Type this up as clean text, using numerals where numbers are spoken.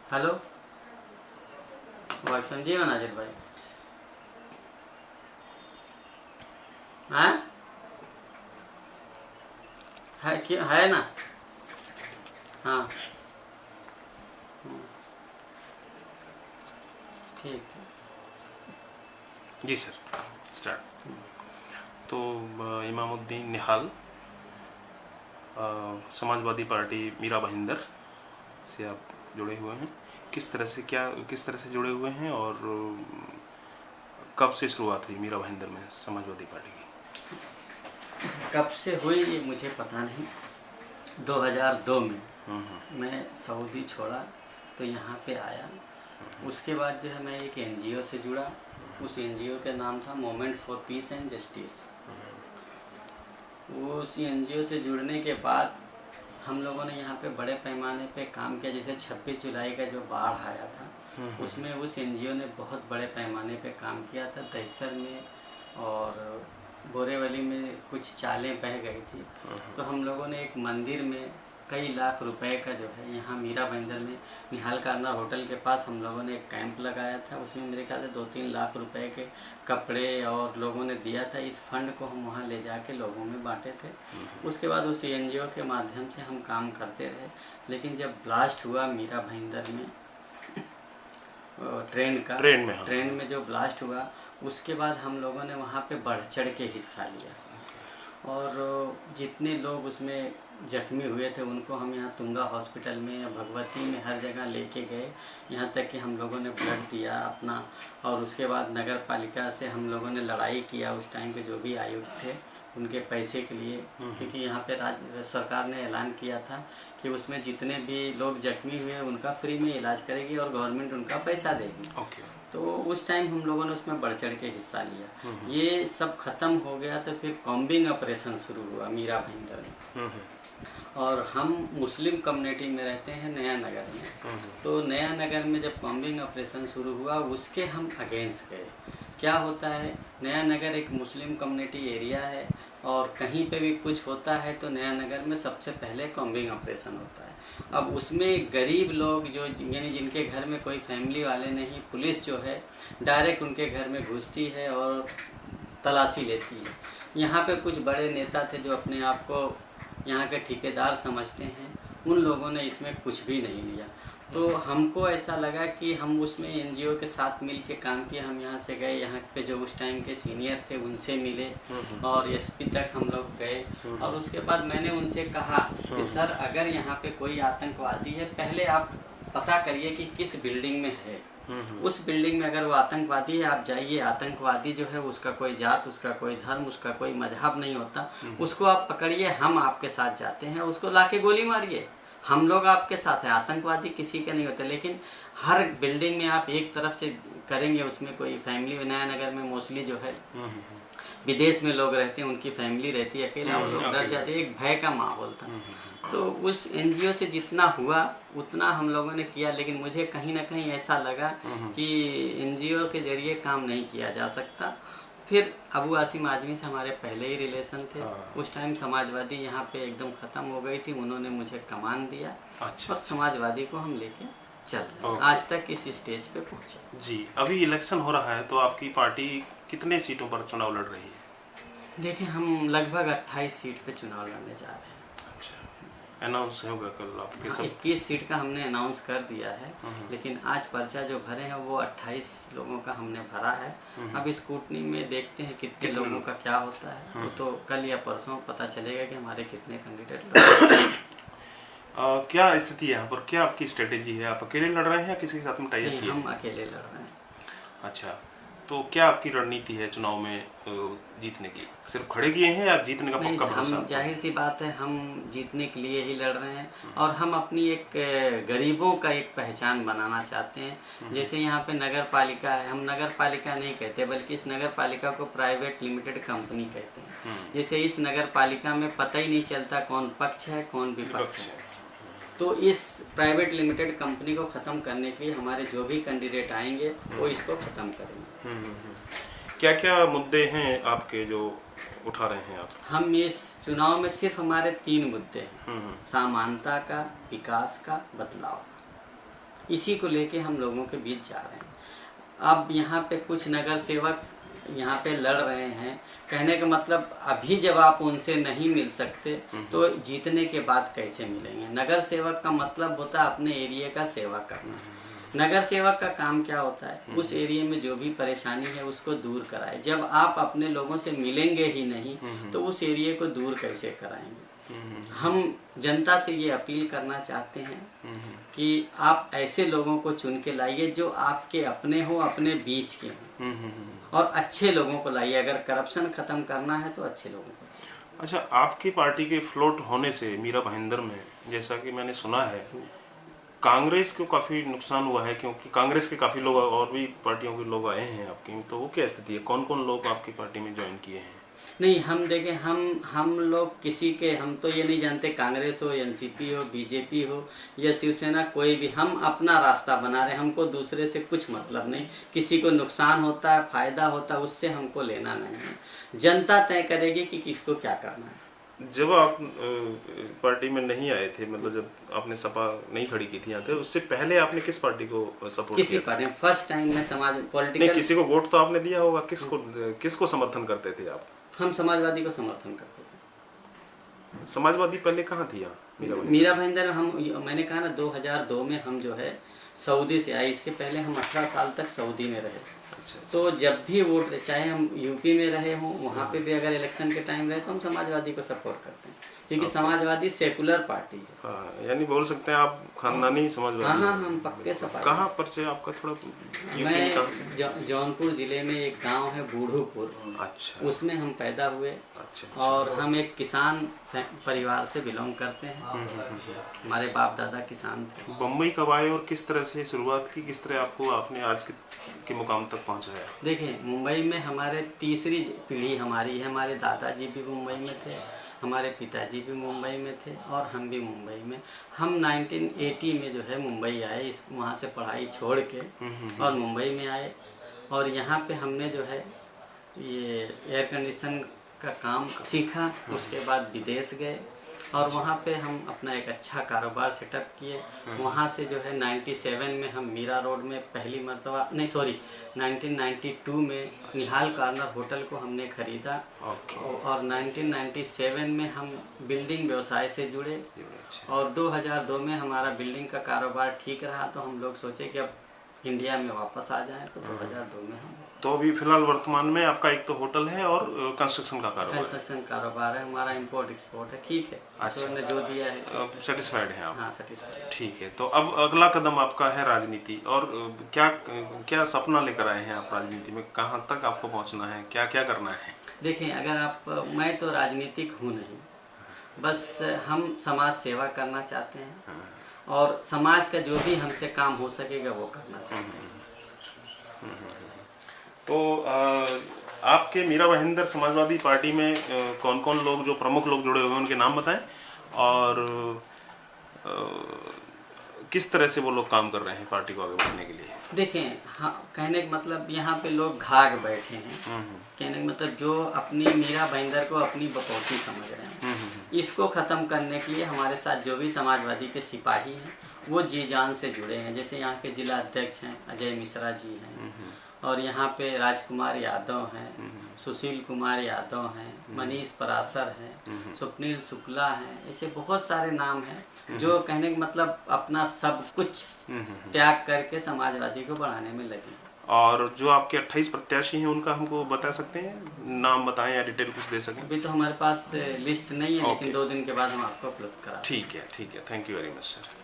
Hello, wife समझिए नाजिर भाई। हाँ, है क्या है ना। हाँ, ठीक ठीक। जी सर, स्टार्ट। तो इमामुद्दीन निहाल, समाजवादी पार्टी मीरा भाईंदर से आप जुड़े हुए हैं। किस तरह से जुड़े हुए हैं और कब से शुरुआत हुई मीरा भाईंदर में समाजवादी पार्टी की? कब से हुई ये मुझे पता नहीं। 2002 में हम्म। मैं सऊदी छोड़ा तो यहाँ पे आया। उसके बाद जो है मैं एक एनजीओ से जुड़ा। उस एनजीओ का नाम था moment for piece and justice. वो उस एनजीओ से जुड़ने के बाद हम लोगों ने यहाँ पे बड़े पैमाने पे काम किया। जैसे 26 जुलाई का जो बाढ़ आया था उसमें उस एनजीओ ने बहुत बड़े पैमाने पे काम किया था। दहिसर में और बोरेवली में कुछ चालें बह गई थी, तो हम लोगों ने एक मंदिर में कई लाख रुपए का जो है यहाँ मीरा भाईंदर में निहाल कार्नर होटल के पास हम लोगों ने एक कैंप लगाया था। उसमें मेरे ख्याल से 2-3 लाख रुपए के कपड़े और लोगों ने दिया था। इस फंड को हम वहाँ ले जाके लोगों में बांटे थे। उसके बाद उस एनजीओ के माध्यम से हम काम करते रहे। लेकिन जब ब्लास्ट हुआ मीरा भाईंदर में ट्रेन में जो ब्लास्ट हुआ, उसके बाद हम लोगों ने वहाँ पे बढ़ चढ़ के हिस्सा लिया। और जितने लोग उसमें जख्मी हुए थे उनको हम यहाँ तुंगा हॉस्पिटल में या भगवती में हर जगह लेके गए। यहाँ तक कि हम लोगों ने ब्लड दिया अपना। और उसके बाद नगर पालिका से हम लोगों ने लड़ाई किया उस टाइम पे जो भी आयुक्त थे उनके पैसे के लिए, क्योंकि यहाँ पे राज्य सरकार ने ऐलान किया था कि उसमें जितने भी लोग जख्मी हुए उनका फ्री में इलाज करेगी और गवर्नमेंट उनका पैसा देगी। तो उस टाइम हम लोगों ने उसमें बढ़ चढ़ के हिस्सा लिया। ये सब खत्म हो गया तो फिर कॉम्बिंग ऑपरेशन शुरू हुआ मीरा भाईंदर में। और हम मुस्लिम कम्युनिटी में रहते हैं नया नगर में। तो नया नगर में जब कॉम्बिंग ऑपरेशन शुरू हुआ उसके हम अगेंस्ट गए। क्या होता है, नया नगर एक मुस्लिम कम्युनिटी एरिया है और कहीं पे भी कुछ होता है तो नया नगर में सबसे पहले कॉम्बिंग ऑपरेशन होता है। अब उसमें गरीब लोग जो यानी जिनके घर में कोई फैमिली वाले नहीं, पुलिस जो है डायरेक्ट उनके घर में घुसती है और तलाशी लेती है। यहाँ पे कुछ बड़े नेता थे जो अपने आप को यहाँ के ठेकेदार समझते हैं, उन लोगों ने इसमें कुछ भी नहीं लिया। तो हमको ऐसा लगा कि हम उसमें एनजीओ के साथ मिल के काम किए। हम यहाँ से गए, यहाँ पे जो उस टाइम के सीनियर थे उनसे मिले और एसपी तक हम लोग गए। और उसके बाद मैंने उनसे कहा कि सर अगर यहाँ पे कोई आतंकवादी है पहले आप पता करिए कि किस बिल्डिंग में है। उस बिल्डिंग में अगर वो आतंकवादी है आप जाइए। आतंकवादी जो है उसका कोई जात, उसका कोई धर्म, उसका कोई मजहब नहीं होता। उसको आप पकड़िए, हम आपके साथ जाते हैं, उसको लाके गोली मारिए, हम लोग आपके साथ हैं। आतंकवादी किसी के नहीं होते। लेकिन हर बिल्डिंग में आप एक तरफ से करेंगे, उसमें कोई फैमिली, नया नगर में मोस्टली जो है विदेश में लोग रहते हैं, उनकी फैमिली रहती है, अकेला वो लोग डर जाते हैं। एक भय का माहौल था। तो उस एनजीओ से जितना हुआ उतना हम लोगों ने किया। लेकिन मुझे कहीं ना कहीं ऐसा लगा कि एनजीओ के जरिए काम नहीं किया जा सकता। फिर अबू आसिम आजमी से हमारे पहले ही रिलेशन थे। उस टाइम समाजवादी यहाँ पे एकदम ख़त्म हो गई थी, उन्होंने मुझे कमान दिया। अच्छा। और समाजवादी को हम लेके चल रहे हैं, आज तक इस स्टेज पे पहुँचे। जी, अभी इलेक्शन हो रहा है तो आपकी पार्टी कितने सीटों पर चुनाव लड़ रही है? देखिए, हम लगभग 28 सीट पे चुनाव लड़ने जा रहे हैं। अनाउंस होगा कल आपके सब? 21 सीट का हमने अनाउंस कर दिया है। लेकिन आज पर्चा जो भरे हैं वो 28 लोगों का हमने भरा है। अब स्कूटनी में देखते हैं कितने लोगों का क्या होता है। वो तो कल या परसों पता चलेगा कि हमारे कितने कैंडिडेट क्या स्थिति है यहाँ पर? क्या आपकी स्ट्रेटेजी है? आप अकेले लड़ रहे हैं या किसी के साथ में टाई अप किए? हम अकेले लड़ रहे हैं। अच्छा, तो क्या आपकी रणनीति है चुनाव में जीतने की? सिर्फ खड़े किए हैं या जीतने का पक्का भरोसा? हम जाहिर सी बात है हम जीतने के लिए ही लड़ रहे हैं। और हम अपनी एक गरीबों का एक पहचान बनाना चाहते हैं। जैसे यहाँ पे नगर पालिका है, हम नगर पालिका नहीं कहते बल्कि इस नगर पालिका को प्राइवेट लिमिटेड कंपनी कहते हैं। जैसे इस नगर पालिका में पता ही नहीं चलता कौन पक्ष है कौन विपक्ष है। तो इस प्राइवेट लिमिटेड कंपनी को ख़त्म करने के लिए हमारे जो भी कैंडिडेट आएंगे वो इसको ख़त्म करेंगे। क्या क्या मुद्दे हैं आपके जो उठा रहे हैं आप? हम इस चुनाव में सिर्फ हमारे 3 मुद्दे हैं, समानता का, विकास का, बदलाव। इसी को लेके हम लोगों के बीच जा रहे हैं। अब यहाँ पे कुछ नगर सेवक यहाँ पे लड़ रहे हैं, कहने का मतलब अभी जब आप उनसे नहीं मिल सकते तो जीतने के बाद कैसे मिलेंगे। नगर सेवक का मतलब होता है अपने एरिया का सेवा करना। नगर सेवक का काम क्या होता है, उस एरिया में जो भी परेशानी है उसको दूर कराए। जब आप अपने लोगों से मिलेंगे ही नहीं तो उस एरिया को दूर कैसे कराएंगे। हम जनता से ये अपील करना चाहते हैं कि आप ऐसे लोगों को चुन के लाइए जो आपके अपने हो, अपने बीच के हों, और अच्छे लोगों को लाइए। अगर करप्शन खत्म करना है तो अच्छे लोगों को। अच्छा, आपकी पार्टी के फ्लोट होने से मीरा भाईंदर में, जैसा कि मैंने सुना है, कांग्रेस को काफी नुकसान हुआ है, क्योंकि कांग्रेस के काफी लोग और भी पार्टियों के लोग आए हैं आपकी, तो वो क्या स्थिति है? कौन कौन लोग आपकी पार्टी में ज्वाइन किए हैं? नहीं, हम देखें, हम लोग किसी के, हम तो ये नहीं जानते कांग्रेस हो, एनसीपी हो, बीजेपी हो या शिवसेना, कोई भी, हम अपना रास्ता बना रहे हैं। हमको दूसरे से कुछ मतलब नहीं। किसी को नुकसान होता है, फायदा होता है, उससे हमको लेना नहीं है। जनता तय करेगी कि किसको क्या करना है। जब आप पार्टी में नहीं आए थे, मतलब जब आपने सपा नहीं खड़ी की थी यहाँ थे, उससे पहले आपने किस पार्टी को सपोर्ट किसी पार्टी? फर्स्ट टाइम में समाज पॉलिटिकल नहीं, किसी को वोट तो आपने दिया होगा। किसको समर्थन करते थे आप? हम समाजवादी को समर्थन करते थे। समाजवादी पहले कहाँ थी यहाँ? मीरा भाईंदर, मैंने कहा ना 2002 में हम जो है सऊदी से आए। इसके पहले हम 18 साल तक सऊदी में रहे। अच्छा। तो जब भी वोट, चाहे हम यूपी में रहे हों, वहाँ पे भी अगर इलेक्शन के टाइम रहे तो हम समाजवादी को सपोर्ट करते हैं, क्योंकि समाजवादी सेकुलर पार्टी है। हाँ, यानी बोल सकते हैं आप खानदानी समाजवादी। हाँ, हम पक्के सपा। कहाँ परिचय आपका? थोड़ा मैं जौनपुर जिले में एक गांव है बूढ़ूपुर, अच्छा, उसमें हम पैदा हुए। अच्छा। और हम एक किसान परिवार से बिलोंग करते हैं। हमारे बाप दादा किसान थे। बम्बई कब आए और किस तरह से शुरुआत की? किस तरह आपने आज के मुकाम तक पहुंचाया? देखिए, मुंबई में हमारे तीसरी पीढ़ी हमारी है। हमारे दादाजी भी मुंबई में थे, हमारे पिताजी भी मुंबई में थे और हम भी मुंबई में। हम 1980 में जो है मुंबई आए, वहाँ से पढ़ाई छोड़ के और मुंबई में आए। और यहाँ पे हमने जो है ये एयर कंडीशन का काम सीखा। उसके बाद विदेश गए और वहाँ पे हम अपना एक अच्छा कारोबार सेटअप किए। वहाँ से जो है 97 में हम मीरा रोड में पहली मरतबा, नहीं सॉरी, 1992 में निहाल कॉर्नर होटल को हमने खरीदा। और 1997 में हम बिल्डिंग व्यवसाय से जुड़े। और 2002 में हमारा बिल्डिंग का कारोबार ठीक रहा तो हम लोग सोचे कि अब इंडिया में वापस आ जाएं। तो 2002 में हम, तो अभी फिलहाल वर्तमान में आपका एक तो होटल है और कंस्ट्रक्शन का कारोबार? कंस्ट्रक्शन कारोबार है हमारा, इंपोर्ट एक्सपोर्ट है। ठीक है, ईश्वर ने जो दिया है सेटिस्फाइड हैं आप? हाँ, सेटिस्फाइड। ठीक है, तो अब अगला कदम आपका है राजनीति। और क्या सपना लेकर आए हैं आप राजनीति में? कहाँ तक आपको पहुँचना है? क्या क्या करना है? देखिए, अगर आप, मैं तो राजनीतिक हूँ नहीं, बस हम समाज सेवा करना चाहते हैं और समाज का जो भी हमसे काम हो सकेगा वो करना चाहते हैं। तो आपके मीरा भाईंदर समाजवादी पार्टी में कौन कौन लोग, जो प्रमुख लोग जुड़े हुए हैं, उनके नाम बताएं और किस तरह से वो लोग काम कर रहे हैं पार्टी को आगे बढ़ाने के लिए? देखें, हाँ, कहने का मतलब यहाँ पे लोग घाग बैठे हैं। कहने का मतलब जो अपनी मीरा भाईंदर को अपनी बकौती समझ रहे हैं, इसको ख़त्म करने के लिए हमारे साथ जो भी समाजवादी के सिपाही हैं वो जी जान से जुड़े हैं। जैसे यहाँ के जिला अध्यक्ष हैं अजय मिश्रा जी हैं, और यहाँ पे राजकुमार यादव हैं, सुशील कुमार यादव हैं, मनीष परासर हैं, स्वप्निल शुक्ला हैं। ऐसे बहुत सारे नाम हैं जो कहने का मतलब अपना सब कुछ त्याग करके समाजवादी को बढ़ाने में लगे। और जो आपके 28 प्रत्याशी हैं उनका हमको बता सकते हैं? नाम बताएं या डिटेल कुछ दे सकें? अभी तो हमारे पास लिस्ट नहीं है, लेकिन 2 दिन के बाद हम आपको उपलब्ध करा। ठीक है, thank you very much sir.